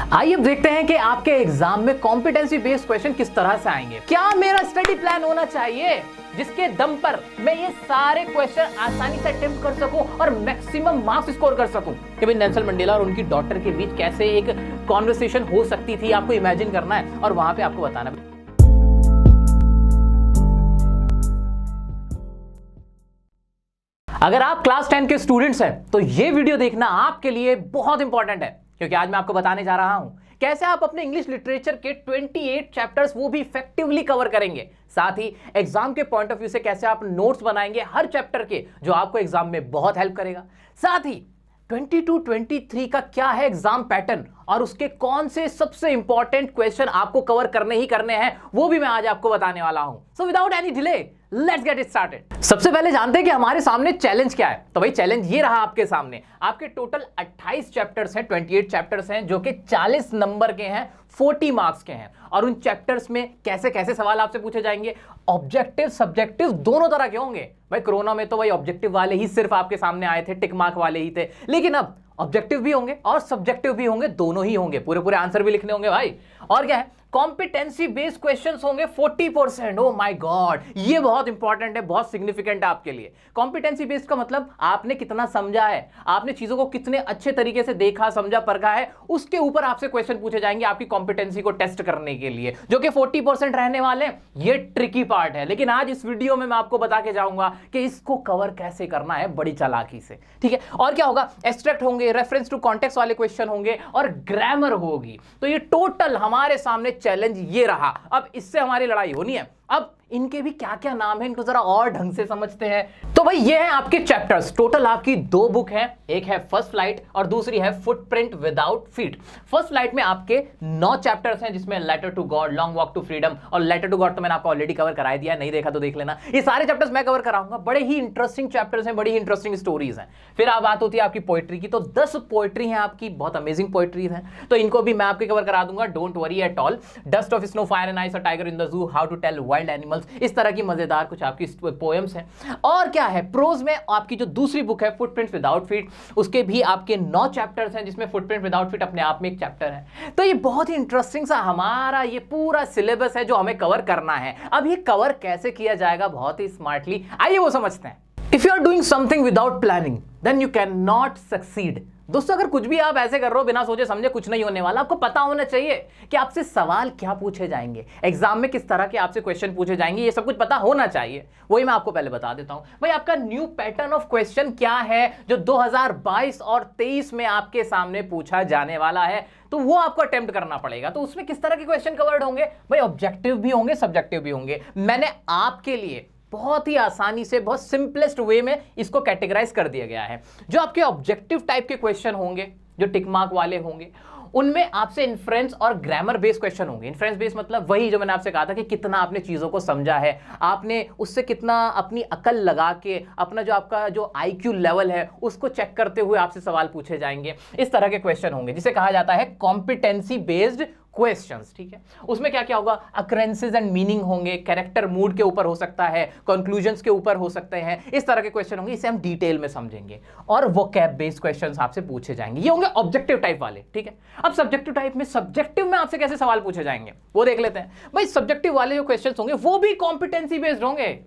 आइए अब देखते हैं कि आपके एग्जाम में कॉम्पिटेंसी बेस्ड क्वेश्चन किस तरह से आएंगे। क्या मेरा स्टडी प्लान होना चाहिए जिसके दम पर मैं ये सारे क्वेश्चन आसानी से अटेम्प्ट कर सकूं और मैक्सिमम मार्क्स स्कोर कर सकूं? कि भाई नेल्सन मंडेला और उनकी डॉटर के बीच कैसे एक कॉन्वर्सेशन हो सकती थी, आपको इमेजिन करना है और वहां पे आपको बताना। अगर आप क्लास 10 के स्टूडेंट्स हैं तो ये वीडियो देखना आपके लिए बहुत इंपॉर्टेंट है, क्योंकि आज मैं आपको बताने जा रहा हूं कैसे आप अपने इंग्लिश लिटरेचर के 28 चैप्टर्स वो भी इफेक्टिवली कवर करेंगे। साथ ही एग्जाम के पॉइंट ऑफ व्यू से कैसे आप नोट्स बनाएंगे हर चैप्टर के, जो आपको एग्जाम में बहुत हेल्प करेगा। साथ ही 22-23 का क्या है एग्जाम पैटर्न और उसके कौन से सबसे इंपॉर्टेंट क्वेश्चन आपको कवर करने ही करने हैं, वो भी मैं आज आपको बताने वाला हूं। So without any delay let's get it started. सबसे पहले जानते हैं कि हमारे सामने चैलेंज क्या है। तो भाई चैलेंज ये रहा आपके सामने। आपके टोटल 28 चैप्टर्स हैं, 28 चैप्टर्स हैं जो कि 40 नंबर के हैं, 40 मार्क्स के हैं। और उन चैप्टर्स में कैसे कैसे सवाल आपसे पूछे जाएंगे, ऑब्जेक्टिव सब्जेक्टिव दोनों तरह के होंगे। भाई कोरोना में तो भाई ऑब्जेक्टिव वाले ही सिर्फ आपके सामने आए थे, टिक मार्क वाले ही थे, लेकिन अब ऑब्जेक्टिव भी होंगे और सब्जेक्टिव भी होंगे, दोनों ही होंगे। पूरे पूरे आंसर भी लिखने होंगे भाई। और क्या है, कॉम्पिटेंसी बेस्ड क्वेश्चंस होंगे 40%। ओ माय गॉड, ये बहुत इंपॉर्टेंट है, बहुत सिग्निफिकेंट है आपके लिए। कॉम्पिटेंसी बेस्ड का मतलब आपने कितना समझा है, आपने चीजों को कितने अच्छे तरीके से देखा, समझा, परखा है, उसके ऊपर आपसे क्वेश्चन पूछे जाएंगे आपकी कॉम्पिटेंसी को टेस्ट करने के लिए, जो कि 40% रहने वाले हैं। ये ट्रिकी पार्ट है, लेकिन आज इस वीडियो में मैं आपको बता के जाऊंगा कि इसको कवर कैसे करना है बड़ी चालाकी से, ठीक है। और क्या होगा, एब्स्ट्रैक्ट होंगे, रेफरेंस टू कॉन्टेक्स्ट वाले क्वेश्चन होंगे और ग्रामर होगी। तो ये टोटल हमारे सामने चैलेंज ये रहा। अब इससे हमारी लड़ाई होनी है। अब इनके भी क्या क्या नाम है, इनको जरा और ढंग से समझते हैं। तो भाई ये है आपके चैप्टर्स। टोटल आपकी 2 बुक है, एक है फर्स्ट फ्लाइट और दूसरी है footprint without feet. First flight में आपके 9 चैप्टर्स हैं, जिसमें letter to God, long walk to freedom, और लेटर टू गॉड तो मैंने आपको ऑलरेडी कवर करा दिया, नहीं देखा तो देख लेना। ये सारे चैप्टर्स मैं कवर कराऊंगा। बड़े ही इंटरेस्टिंग चैप्टर्स हैं, बड़ी ही इंटरेस्टिंग स्टोरीज हैं। फिर आप बात होती है आपकी पोएट्री की, तो 10 पोएट्री हैं आपकी, बहुत अमेजिंग पोएट्रीज हैं, तो इनको भी मैं आपके कवर करा दूंगा, don't worry at all. Dust of snow, fire and ice, a tiger in the zoo, how to tell wild animals, इस तरह की मजेदार कुछ आपकी पोएम्स हैं। और क्या है, प्रोज में आपकी जो दूसरी बुक है फुटप्रिंट्स विदाउट फीट, उसके भी आपके 9 चैप्टर्स हैं, जिसमें फुटप्रिंट विदाउट फीट अपने आप में एक चैप्टर है। तो ये बहुत ही इंटरेस्टिंग सा हमारा ये पूरा सिलेबस है जो हमें कवर करना है। अब ये कवर कैसे किया जाएगा बहुत ही स्मार्टली, आइए वो समझते हैं। If you are doing something without planning then you can not succeed. दोस्तों अगर कुछ भी आप ऐसे कर रहे हो बिना सोचे समझे, कुछ नहीं होने वाला। आपको पता होना चाहिए कि आपसे सवाल क्या पूछे जाएंगे, एग्जाम में किस तरह के आपसे क्वेश्चन पूछे जाएंगे, ये सब कुछ पता होना चाहिए। वही मैं आपको पहले बता देता हूं। भाई आपका न्यू पैटर्न ऑफ क्वेश्चन क्या है जो 2022 और 23 में आपके सामने पूछा जाने वाला है, तो वो आपको अटेम्प्ट करना पड़ेगा। तो उसमें किस तरह के क्वेश्चन कवर्ड होंगे, भाई ऑब्जेक्टिव भी होंगे, सब्जेक्टिव भी होंगे। मैंने आपके लिए बहुत ही आसानी से, बहुत सिंपलेस्ट वे में इसको कैटेगराइज कर दिया गया है। जो आपके ऑब्जेक्टिव टाइप के क्वेश्चन होंगे, जो टिक मार्क वाले होंगे, उनमें आपसे इन्फ्रेंस और ग्रामर बेस्ड क्वेश्चन होंगे। इन्फ्रेंस बेस्ड मतलब वही जो मैंने आपसे कहा था कि कितना आपने चीजों को समझा है, आपने उससे कितना अपनी अकल लगा के अपना जो आपका जो IQ लेवल है उसको चेक करते हुए आपसे सवाल पूछे जाएंगे। इस तरह के क्वेश्चन होंगे जिसे कहा जाता है कॉम्पिटेंसी बेस्ड क्वेश्चंस, ठीक है। उसमें क्या क्या होगा, अकरेंसेस एंड मीनिंग होंगे, कैरेक्टर मूड के ऊपर हो सकता है, कंक्लूजन्स के ऊपर हो सकते हैं, इस तरह के क्वेश्चन होंगे। इसे हम डिटेल में समझेंगे। और वोकैब बेस्ड क्वेश्चंस आपसे पूछे जाएंगे, ये होंगे ऑब्जेक्टिव टाइप वाले, ठीक है। अब सब्जेक्टिव टाइप में, सब्जेक्टिव में आपसे कैसे सवाल पूछे जाएंगे वो देख लेते हैं। भाई सब्जेक्टिव वाले जो क्वेश्चंस होंगे वो भी कॉम्पिटेंसी बेस्ड होंगे।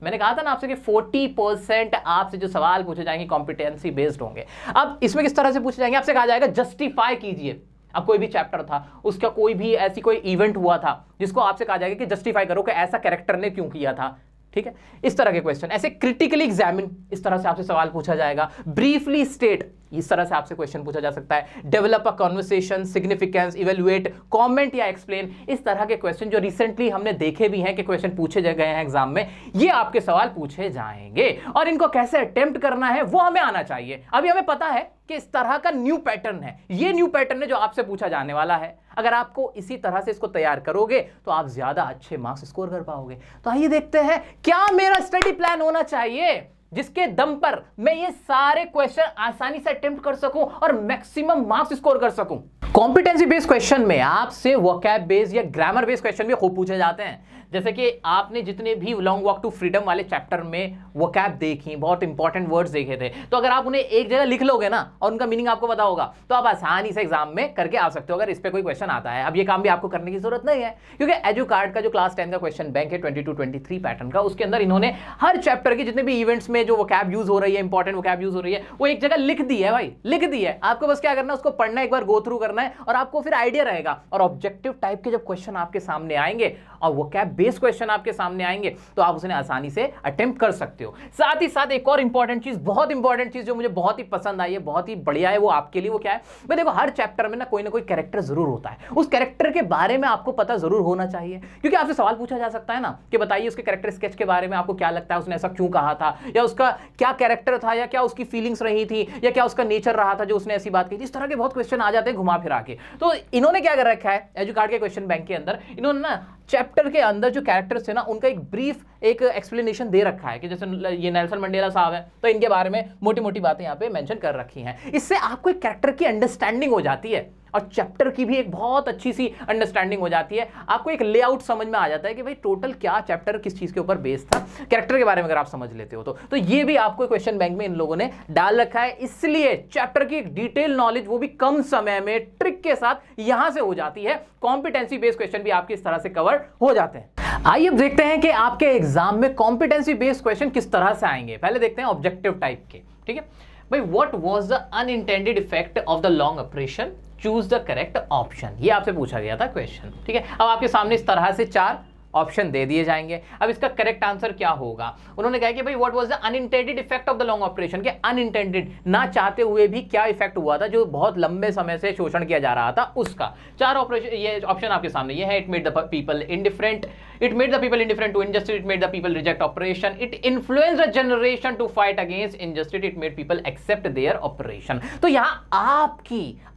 मैंने कहा था ना आपसे कि 40% आपसे जो सवाल पूछे जाएंगे कॉम्पिटेंसी बेस्ड होंगे। अब इसमें किस तरह से पूछे जाएंगे, आपसे कहा जाएगा जस्टिफाई कीजिए। अब कोई भी चैप्टर था, उसका कोई भी ऐसी कोई इवेंट हुआ था जिसको आपसे कहा जाएगा कि जस्टिफाई करो कि ऐसा कैरेक्टर ने क्यों किया था, ठीक है। इस तरह के क्वेश्चन। ऐसे क्रिटिकली एग्जामिन, इस तरह से आपसे सवाल पूछा जाएगा। ब्रीफली स्टेट, इस तरह से आपसे क्वेश्चन पूछा जा सकता है। Develop a conversation, significance, evaluate, comment या एक्सप्लेन, इस तरह के क्वेश्चन जो रिसेंटली हमने देखे भी हैं कि क्वेश्चन पूछे गए हैं एग्जाम में, ये आपके सवाल पूछे जाएंगे। और इनको कैसे अटेम्प्ट करना है वो हमें आना चाहिए। अभी हमें पता है कि इस तरह का न्यू पैटर्न है, ये न्यू पैटर्न है जो आपसे पूछा जाने वाला है। अगर आपको इसी तरह से इसको तैयार करोगे तो आप ज्यादा अच्छे मार्क्स स्कोर कर पाओगे। तो आइए देखते हैं, क्या मेरा स्टडी प्लान होना चाहिए जिसके दम पर मैं ये सारे क्वेश्चन आसानी से अटेम्प्ट कर सकूं और मैक्सिमम मार्क्स स्कोर कर सकूं। कॉम्पिटेंसी बेस्ड क्वेश्चन में आपसे वोकैब बेस्ड या ग्रामर बेस्ड क्वेश्चन भी खूब पूछे जाते हैं। जैसे कि आपने जितने भी लॉन्ग वॉक टू फ्रीडम वाले चैप्टर में वोकैब देखी, बहुत इंपॉर्टेंट वर्ड्स देखे थे, तो अगर आप उन्हें एक जगह लिख लोगे ना और उनका मीनिंग आपको पता होगा तो आप आसानी से एग्जाम में करके आ सकते हो अगर इस पे कोई क्वेश्चन आता है। अब ये काम भी आपको करने की जरूरत नहीं है, क्योंकि एजुकार्ड का जो क्लास 10 का क्वेश्चन बैंक है 22-23 पैटर्न का, उसके अंदर इन्होंने हर चैप्टर के जितने भी इवेंट्स में जो वोकैब यूज हो रही है, इंपॉर्टेंट वोकैब यूज हो रही है, वो एक जगह लिख दी है भाई, लिख दी है। आपको बस क्या करना है, उसको पढ़ना, एक बार गो थ्रू करना है और आपको फिर आइडिया रहेगा। और ऑब्जेक्टिव टाइप के जब क्वेश्चन आपके सामने आएंगे और वोकैब बेस्ड क्वेश्चन आपके सामने आएंगे तो आप उसे आसानी से अटेम्प्ट कर सकते हो। साथ ही साथ एक और इंपॉर्टेंट चीज, बहुत इंपॉर्टेंट चीज जो मुझे बहुत ही पसंद आई है, बहुत ही बढ़िया है, वो आपके लिए वो क्या है भाई, देखो हर चैप्टर में ना कोई कैरेक्टर जरूर होता है, उस कैरेक्टर के बारे में आपको पता जरूर होना चाहिए, क्योंकि आपसे सवाल पूछा जा सकता है ना कि बताइए उसके कैरेक्टर स्केच के बारे में आपको क्या लगता है, उसने ऐसा क्यों कहा था, या उसका क्या कैरेक्टर था, या क्या उसकी फीलिंग्स रही थी, या क्या उसका नेचर रहा था जो उसने ऐसी बात की थी। इस तरह के बहुत क्वेश्चन आ जाते हैं घुमा फिरा के। तो इन्होंने क्या कर रखा है एजुकार्ड के क्वेश्चन बैंक के अंदर, इन्होंने ना चैप्टर के अंदर जो कैरेक्टर्स है ना उनका एक ब्रीफ एक एक्सप्लेनेशन दे रखा है कि जैसे ये नेल्सन मंडेला साहब है तो इनके बारे में मोटी मोटी बातें यहाँ पे मेंशन कर रखी हैं। इससे आपको एक कैरेक्टर की अंडरस्टैंडिंग हो जाती है और चैप्टर की भी एक बहुत अच्छी सी अंडरस्टैंडिंग हो जाती है। आपको एक लेआउट समझ में आ जाता है कि भाई टोटल क्या चैप्टर किस चीज के ऊपर बेस्ड था, कैरेक्टर के बारे में अगर आप समझ लेते हो तो ये भी आपको क्वेश्चन बैंक में इन लोगों ने डाल रखा है। इसलिए चैप्टर की एक डिटेल नॉलेज वो भी कम समय में ट्रिक के साथ यहां से हो जाती है। कॉम्पिटेंसी बेस्ड क्वेश्चन भी आपके इस तरह से कवर हो जाते हैं। आइए अब देखते हैं कि आपके एग्जाम में कॉम्पिटेंसी बेस्ड क्वेश्चन किस तरह से आएंगे। पहले देखते हैं ऑब्जेक्टिव टाइप के, ठीक है भाई। What was the unintended effect of the long operation, choose the correct option, ये आपसे पूछा गया था क्वेश्चन, ठीक है। अब आपके सामने इस तरह से 4 ऑप्शन दे दिए जाएंगे। अब इसका करेक्ट आंसर क्या होगा, उन्होंने कहा कि भाई what was the unintended effect of the long operation, के अनइंटेंडेड ना चाहते हुए भी क्या इफेक्ट हुआ था जो बहुत लंबे समय से शोषण किया जा रहा था उसका। 4 ऑपरेशन, ये ऑप्शन आपके सामने ये है। It made the people indifferent, it made the people indifferent to injustice, it made the people reject oppression, it influenced the generation to fight against injustice, it made people accept their oppression. तो यहां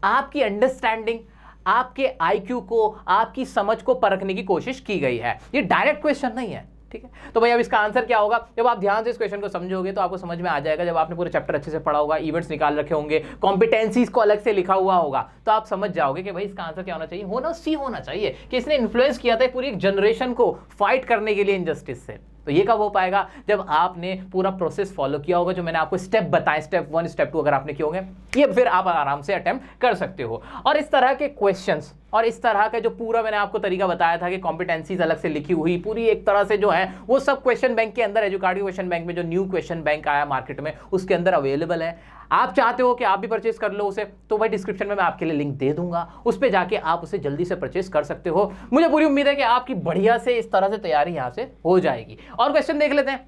आपकी understanding, आपके IQ को, आपकी समझ को परखने की कोशिश की गई है। ये डायरेक्ट क्वेश्चन नहीं है, ठीक है। तो भाई अब इसका आंसर क्या होगा, जब आप ध्यान से इस क्वेश्चन को समझोगे तो आपको समझ में आ जाएगा। जब आपने पूरे चैप्टर अच्छे से पढ़ा होगा, इवेंट्स निकाल रखे होंगे, कॉम्पिटेंसीज को अलग से लिखा हुआ होगा, तो आप समझ जाओगे कि भाई इसका आंसर क्या होना चाहिए, सी होना चाहिए कि इसने इन्फ्लुएंस किया था पूरी एक जनरेशन को फाइट करने के लिए इनजस्टिस से। तो ये कब हो पाएगा, जब आपने पूरा प्रोसेस फॉलो किया होगा जो मैंने आपको स्टेप बताए, स्टेप 1 स्टेप 2 अगर आपने किए होंगे, ये फिर आप आराम से अटेम्प्ट कर सकते हो। और इस तरह के क्वेश्चंस और इस तरह का जो पूरा मैंने आपको तरीका बताया था कि कॉम्पिटेंसीज अलग से लिखी हुई पूरी एक तरह से जो है वो सब क्वेश्चन बैंक के अंदर, एजुकार्ड क्वेश्चन बैंक में जो न्यू क्वेश्चन बैंक आया मार्केट में उसके अंदर अवेलेबल है। आप चाहते हो कि आप भी परचेस कर लो उसे, तो भाई डिस्क्रिप्शन में मैं आपके लिए लिंक दे दूंगा, उस पर जाके आप उसे जल्दी से परचेस कर सकते हो। मुझे पूरी उम्मीद है कि आपकी बढ़िया से इस तरह से तैयारी यहां से हो जाएगी। और क्वेश्चन देख लेते हैं,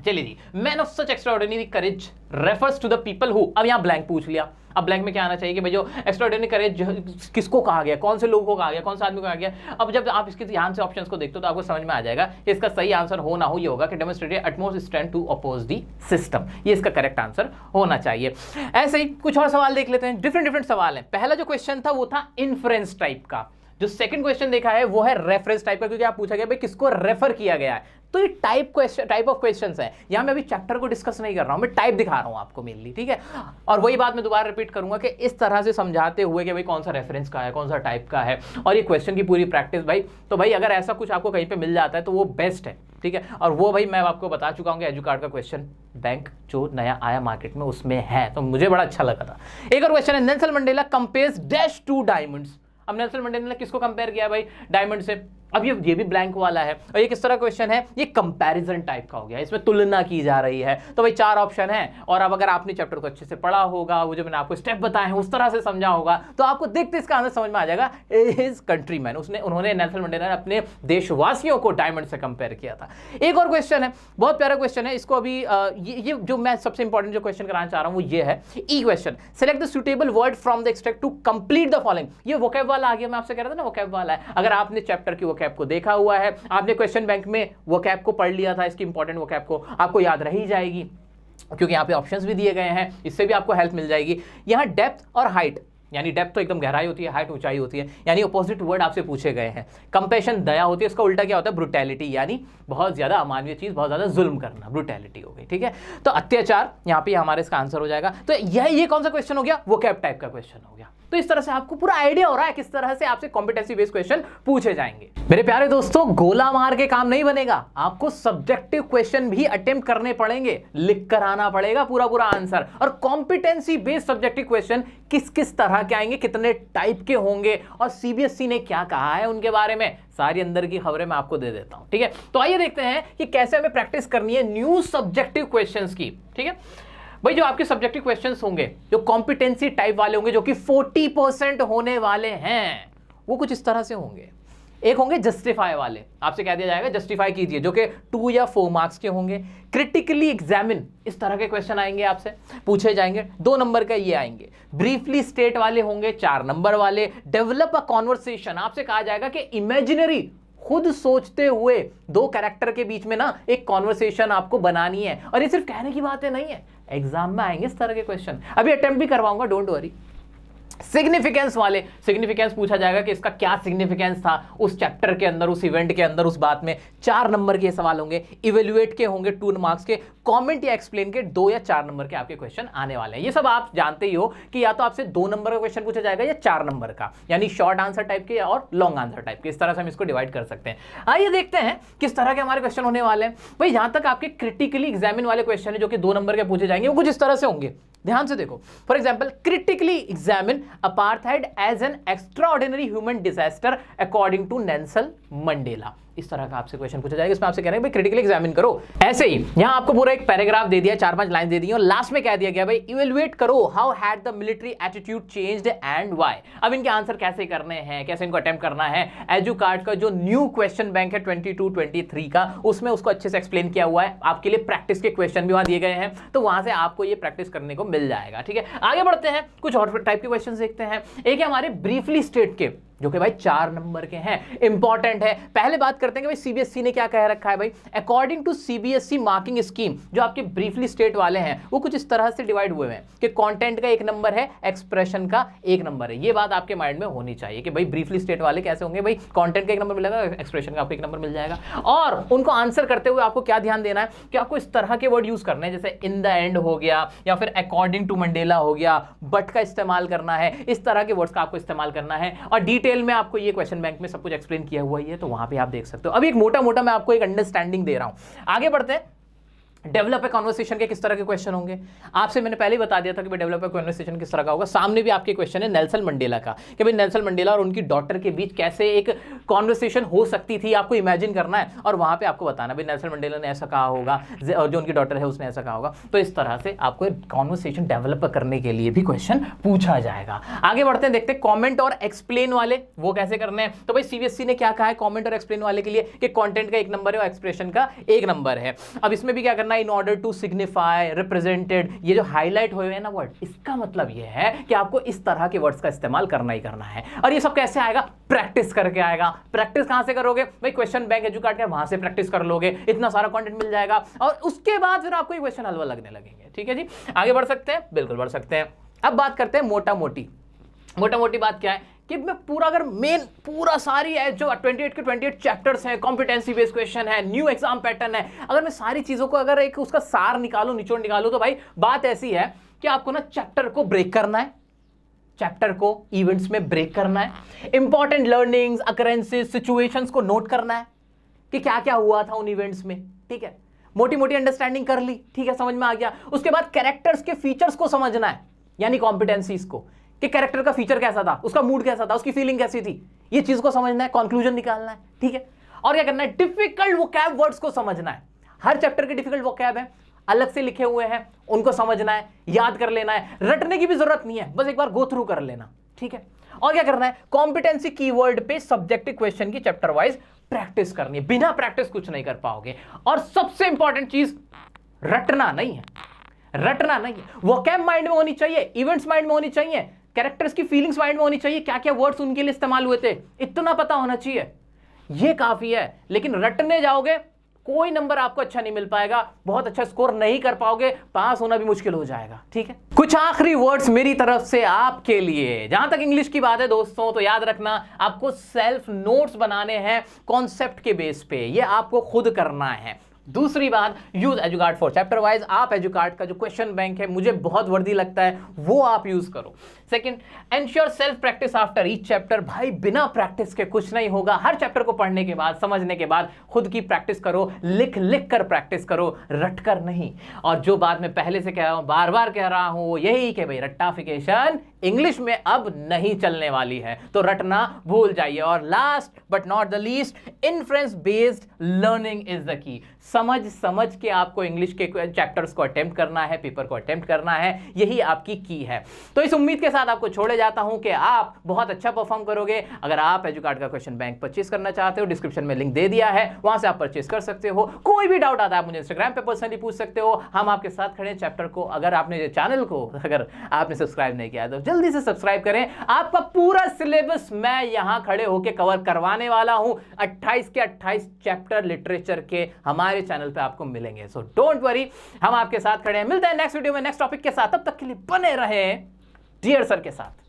चलिए जी। Man of such extraordinary courage refers to the people who, अब यहां ब्लैंक पूछ लिया। अब ब्लैंक में क्या आना चाहिए कि भाई जो एक्स्ट्राऑर्डिनरी करेज किसको कहा गया, कौन से लोगों को कहा गया, कौन सा आदमी को कहा गया। अब जब आप इसके ध्यान से ऑप्शंस को देखते हो तो आपको समझ में आ जाएगा कि इसका सही आंसर हो ना हो ये होगा कि demonstrated utmost strength to oppose the system, ये इसका करेक्ट आंसर होना चाहिए। ऐसे ही कुछ और सवाल देख लेते हैं, डिफरेंट सवाल हैं। पहला जो क्वेश्चन था वो था इन्फ्रेंस टाइप का। जो सेकंड क्वेश्चन देखा है वो है रेफरेंस टाइप का, क्योंकि आप पूछा गया भाई किसको रेफर किया गया है। तो ये टाइप ऑफ क्वेश्चंस है। यहां मैं अभी चैप्टर को डिस्कस नहीं कर रहा हूं, मैं टाइप दिखा रहा हूं आपको मेनली, ठीक है। और वही बात मैं दोबारा रिपीट करूंगा कि इस तरह से समझाते हुए कि भाई कौन सा रेफरेंस का है, कौन सा टाइप का है, और ये क्वेश्चन की पूरी प्रैक्टिस भाई। तो भाई अगर ऐसा कुछ आपको कहीं पे मिल जाता है तो वो बेस्ट है, ठीक है। और वो भाई मैं आपको बता चुका हूं कि एजुकार्ड का क्वेश्चन बैंक जो नया आया मार्केट में उसमें है, तो मुझे बड़ा अच्छा लगा था। एक और क्वेश्चन है, Nelson Mandela compares dash to diamonds. अब नेल्सन मंडेला ने किसको कंपेयर किया भाई, डायमंड से। अब ये भी ब्लैंक वाला है और ये किस तरह क्वेश्चन है, ये कंपैरिजन टाइप का हो गया, इसमें तुलना की जा रही है। तो भाई 4 ऑप्शन है, और अब अगर आपने चैप्टर को अच्छे से पढ़ा होगा, वो जो मैंने आपको स्टेप बताए हैं उस तरह से समझा होगा, तो आपको देखते इसका आंसर समझ में आ जाएगा। हिज कंट्रीमैन, उन्होंने नेल्सन मंडेला ने अपने देशवासियों को डायमंड से कंपेयर किया था। एक और क्वेश्चन है, बहुत प्यारा क्वेश्चन है, इसको अभी ये जो मैं सबसे इंपॉर्टेंट जो क्वेश्चन कराना चाह रहा हूं वो ये है, E question. Select the suitable word from the extract to complete the following. ये वोकैब वाला आ गया, मैं आपसे कह रहा था ना वोकैब वाला है। अगर आपने चैप्टर की वोकैब को देखा हुआ है, आपने क्वेश्चन बैंक में वोकैब को पढ़ लिया था, इसकी इंपॉर्टेंट वोकैब को आपको याद रह ही जाएगी, क्योंकि यहाँ पे ऑप्शंस भी दिए गए हैं, इससे भी आपको हेल्प मिल जाएगी। यहाँ डेप्थ और हाइट यानी डेप्थ तो एकदम गहराई होती है, हाइट ऊंचाई होती है, यानी अपोजिट वर्ड आपसे पूछे गए हैं। कंपैशन दया होती है, इसका उल्टा क्या होता है? ब्रुटैलिटी, यानी बहुत ज्यादा अमानवीय चीज, बहुत ज्यादा जुल्म करना, ब्रुटैलिटी हो गई। ठीक है, तो अत्याचार यहाँ पे हमारे इसका आंसर हो जाएगा। तो ये कौन सा क्वेश्चन हो गया? वोकैब टाइप का क्वेश्चन हो गया। तो इस तरह से आपको पूरा आइडिया हो रहा है किस तरह से आपसे कॉम्पिटेंसी बेस्ड क्वेश्चन पूछे जाएंगे। मेरे प्यारे दोस्तों, गोला मार के काम नहीं बनेगा, आपको सब्जेक्टिव क्वेश्चन भी अटेम्प्ट करने पड़ेंगे, लिख कर आना पड़ेगा पूरा पूरा आंसर। और कॉम्पिटेंसी बेस्ड सब्जेक्टिव क्वेश्चन किस किस तरह के आएंगे, कितने टाइप के होंगे और सीबीएसई ने क्या कहा है उनके बारे में, सारी अंदर की खबरें मैं आपको दे देता हूं। ठीक है, तो आइए देखते हैं कि कैसे हमें प्रैक्टिस करनी है न्यू सब्जेक्टिव क्वेश्चंस की। ठीक है भाई, जो आपके सब्जेक्टिव क्वेश्चंस होंगे, जो कॉम्पिटेंसी टाइप वाले होंगे, जो कि 40% होने वाले हैं, वो कुछ इस तरह से होंगे। एक होंगे जस्टिफाई वाले, आपसे कह दिया जाएगा जस्टिफाई कीजिए, जो कि 2 या 4 मार्क्स के होंगे। क्रिटिकली एग्जामिन, इस तरह के क्वेश्चन आएंगे, आपसे पूछे जाएंगे, 2 नंबर का ये आएंगे। ब्रीफली स्टेट वाले होंगे 4 नंबर वाले। डेवलप अ कॉन्वर्सेशन, आपसे कहा जाएगा कि इमेजिनरी, खुद सोचते हुए 2 कैरेक्टर के बीच में ना एक कॉन्वर्सेशन आपको बनानी है। और ये सिर्फ कहने की बातें नहीं है, एग्जाम में आएंगे इस तरह के क्वेश्चन, अभी अटेम्प्ट भी करवाऊंगा, डोंट वरी। सिग्निफिकेंस वाले, सिग्निफिकेंस पूछा जाएगा कि इसका क्या सिग्निफिकेंस था उस चैप्टर के अंदर, उस इवेंट के अंदर, उस बात में। 4 नंबर के सवाल होंगे। इवेल्युएट के होंगे 2 मार्क्स के। कमेंट या एक्सप्लेन के 2 या 4 नंबर के आपके क्वेश्चन आने वाले हैं। ये सब आप जानते ही हो कि या तो आपसे 2 नंबर का क्वेश्चन पूछा जाएगा या 4 नंबर का, यानी शॉर्ट आंसर टाइप के और लॉन्ग आंसर टाइप के। इस तरह से हम इसको डिवाइड कर सकते हैं। आइए देखते हैं किस तरह के हमारे क्वेश्चन होने वाले हैं। भाई, जहां तक आपके क्रिटिकली एग्जामिन वाले क्वेश्चन है, जो कि 2 नंबर के पूछे जाएंगे, वो कुछ इस तरह से होंगे। ध्यान से देखो, for example, critically examine apartheid as an extraordinary human disaster according to Nelson Mandela. इस तरह का आपसे क्वेश्चन पूछा जाएगा, इसमें आपसे कह रहे हैं भाई क्रिटिकली एग्जामिन करो। ऐसे ही यहां आपको पूरा एक पैराग्राफ दे दिया, 4-5 लाइन दे दी और लास्ट में कह दिया गया भाई इवैल्यूएट करो how had the military attitude changed and why. अब इनके आंसर कैसे करने हैं, कैसे इनको अटेम्प्ट करना है। एजुकार्ड का जो न्यू क्वेश्चन बैंक है 22-23 का, उसमें उसको अच्छे से एक्सप्लेन किया हुआ है। आपके लिए प्रैक्टिस के क्वेश्चन भी वहां दिए गए हैं, तो वहां से आपको ये प्रैक्टिस करने को मिल जाएगा। ठीक है, आगे बढ़ते हैं, कुछ और टाइप के क्वेश्चन देखते हैं। एक है हमारे ब्रीफली स्टेट के, जो कि भाई 4 नंबर के हैं, इंपॉर्टेंट है। पहले बात करते हैं कि भाई सीबीएसई ने क्या कह रखा है। भाई, according to CBSE marking scheme, जो आपके ब्रीफली स्टेट वाले हैं वो कुछ इस तरह से डिवाइड हुए हैं कि कंटेंट का 1 नंबर है, एक्सप्रेशन का 1 नंबर है। ये बात आपके माइंड में होनी चाहिए कि भाई ब्रीफली स्टेट वाले कैसे होंगे। भाई, कंटेंट का 1 नंबर मिलेगा, एक्सप्रेशन का आपको 1 नंबर मिल जाएगा। और उनको आंसर करते हुए आपको क्या ध्यान देना है कि आपको इस तरह के वर्ड यूज करने हैं, जैसे इन द एंड हो गया, या फिर अकॉर्डिंग टू मंडेला हो गया, बट का इस्तेमाल करना है। इस तरह के वर्ड्स का आपको इस्तेमाल करना है। और डिटेल में आपको ये बैंक में सब कुछ एक्सप्लेन किया हुआ है, तो वहां पे आप देख सकते हो। अभी एक मोटा मोटा मैं आपको एक अंडरस्टैंडिंग दे रहा हूं। आगे बढ़ते हैं। डेवलप ए कॉन्वर्सेशन के किस तरह के क्वेश्चन होंगे, आपसे मैंने पहले ही बता दिया था कि भाई डेवलप ए कॉन्वर्सेशन किस तरह का होगा। सामने भी आपके क्वेश्चन है नेल्सन मंडेला का, कि भाई नेल्सन मंडेला और उनकी डॉटर के बीच कैसे एक कॉन्वर्सेशन हो सकती थी, आपको इमेजिन करना है और वहां पे आपको बताना भाई नेल्सन मंडेला ने ऐसा कहा होगा और जो उनकी डॉटर है उसने ऐसा कहा होगा। तो इस तरह से आपको कॉन्वर्सेशन डेवलप करने के लिए भी क्वेश्चन पूछा जाएगा। आगे बढ़ते हैं, देखते हैं कॉमेंट और एक्सप्लेन वाले वो कैसे करने हैं। तो भाई सीबीएसई ने क्या कहा है कॉमेंट और एक्सप्लेन वाले के लिए कि कॉन्टेंट का 1 नंबर है और एक्सप्रेशन का 1 नंबर है। अब इसमें भी क्या करना है, in order to signify, represented, ये जो हाईलाइट हुए हैं ना वर्ड, इसका मतलब ये है कि आपको इस तरह के वर्ड्स का इस्तेमाल करना ही करना है। और ये सब कैसे आएगा, प्रैक्टिस करके आएगा। प्रैक्टिस कहां से करोगे भाई, क्वेश्चन बैंक एजुकार्ड के वहां से प्रैक्टिस कर लोगे, इतना सारा कंटेंट मिल जाएगा और उसके बाद फिर आपको ये क्वेश्चन हलवा लगने लगेंगे। ठीक है जी, आगे बढ़ सकते हैं, बिल्कुल बढ़ सकते हैं। अब बात करते हैं मोटा मोटी बात क्या है कि मैं पूरा अगर मेन पूरा सारी है जो 28 के 28 चैप्टर्स हैं, कॉम्पिटेंसी बेस्ड क्वेश्चन है, न्यू एग्जाम पैटर्न है, अगर मैं सारी चीजों को अगर एक उसका सार निकालूं, निचोड़ निकालूं, तो भाई बात ऐसी है कि आपको ना चैप्टर को ब्रेक करना है, चैप्टर को इवेंट्स में ब्रेक करना है, इंपॉर्टेंट लर्निंग्स, अकरेंसेस, सिचुएशंस को नोट करना है कि क्या क्या हुआ था उन इवेंट्स में। ठीक है, मोटी मोटी अंडरस्टैंडिंग कर ली, ठीक है, समझ में आ गया। उसके बाद कैरेक्टर्स के फीचर्स को समझना है, यानी कॉम्पिटेंसीज को, कि कैरेक्टर का फीचर कैसा था, उसका मूड कैसा था, उसकी फीलिंग कैसी थी, ये चीज को समझना है, कंक्लूजन निकालना है। ठीक है, और क्या करना है, डिफिकल्ट वोकैब वर्ड्स को समझना है। हर चैप्टर के डिफिकल्ट वोकैब है, अलग से लिखे हुए हैं, उनको समझना है, याद कर लेना है, रटने की भी जरूरत नहीं है, बस एक बार गो थ्रू कर लेना। ठीक है, और क्या करना है, कॉम्पिटेंसी कीवर्ड पे सब्जेक्टिव क्वेश्चन की चैप्टर वाइज प्रैक्टिस करनी है। बिना प्रैक्टिस कुछ नहीं कर पाओगे। और सबसे इंपॉर्टेंट चीज, रटना नहीं है, रटना नहीं है। वोकैब माइंड में होनी चाहिए, इवेंट्स माइंड में होनी चाहिए, कैरेक्टर्स की फीलिंग्स माइंड में होनी चाहिए, क्या क्या वर्ड्स उनके लिए इस्तेमाल हुए थे, इतना पता होना चाहिए, ये काफी है। लेकिन रटने जाओगे कोई नंबर आपको अच्छा नहीं मिल पाएगा, बहुत अच्छा स्कोर नहीं कर पाओगे, पास होना भी मुश्किल हो जाएगा। ठीक है, कुछ आखिरी वर्ड्स मेरी तरफ से आपके लिए। जहां तक इंग्लिश की बात है दोस्तों, तो याद रखना आपको सेल्फ नोट्स बनाने हैं कॉन्सेप्ट के बेस पे, ये आपको खुद करना है। दूसरी बात, यूज एजुकार्ड फॉर चैप्टर वाइज। आप एजुकार्ड का जो क्वेश्चन बैंक है, मुझे बहुत वर्दी लगता है, वो आप यूज करो। Second, ensure self practice after each chapter. भाई बिना प्रैक्टिस के कुछ नहीं होगा। हर चैप्टर को पढ़ने के बाद, समझने के बाद खुद की प्रैक्टिस करो, लिख लिख कर प्रैक्टिस करो, रट कर नहीं। और जो बात मैं पहले से कह रहा हूं, बार बार कह रहा हूं, यही कि भाई रट्टाफिकेशन इंग्लिश में अब नहीं चलने वाली है, तो रटना भूल जाइए। और last but not the least, inference based learning is the key. समझ समझ के आपको इंग्लिश के चैप्टर्स को अटेम्प्ट करना है, पेपर को अटेम्प्ट करना है, यही आपकी की है। तो इस उम्मीद के साथ आपको छोड़े जाता हूं कि आप बहुत अच्छा परफॉर्म करोगे। अगर आप एजुकार्ड का क्वेश्चन बैंक परचेस करना चाहते हो, डिस्क्रिप्शन में लिंक दे दिया है, वहां से आप परचेस कर सकते हो। कोई भी डाउट आता है आप मुझे इंस्टाग्राम पे पर्सनली पूछ सकते हो, हम आपके साथ खड़े हैं। चैप्टर को अगर आपने चैनल को अगर आपने सब्सक्राइब नहीं किया तो जल्दी से सब्सक्राइब करें। आपका पूरा सिलेबस मैं यहां खड़े होकर कवर करवाने वाला हूं। 28 के 28 चैप्टर लिटरेचर के हमारे चैनल पे आपको मिलेंगे। सो डोंट वरी, हम आपके साथ खड़े हैं। मिलते हैं नेक्स्ट वीडियो में नेक्स्ट टॉपिक के साथ। तब तक के लिए बने रहे डियर सर के साथ।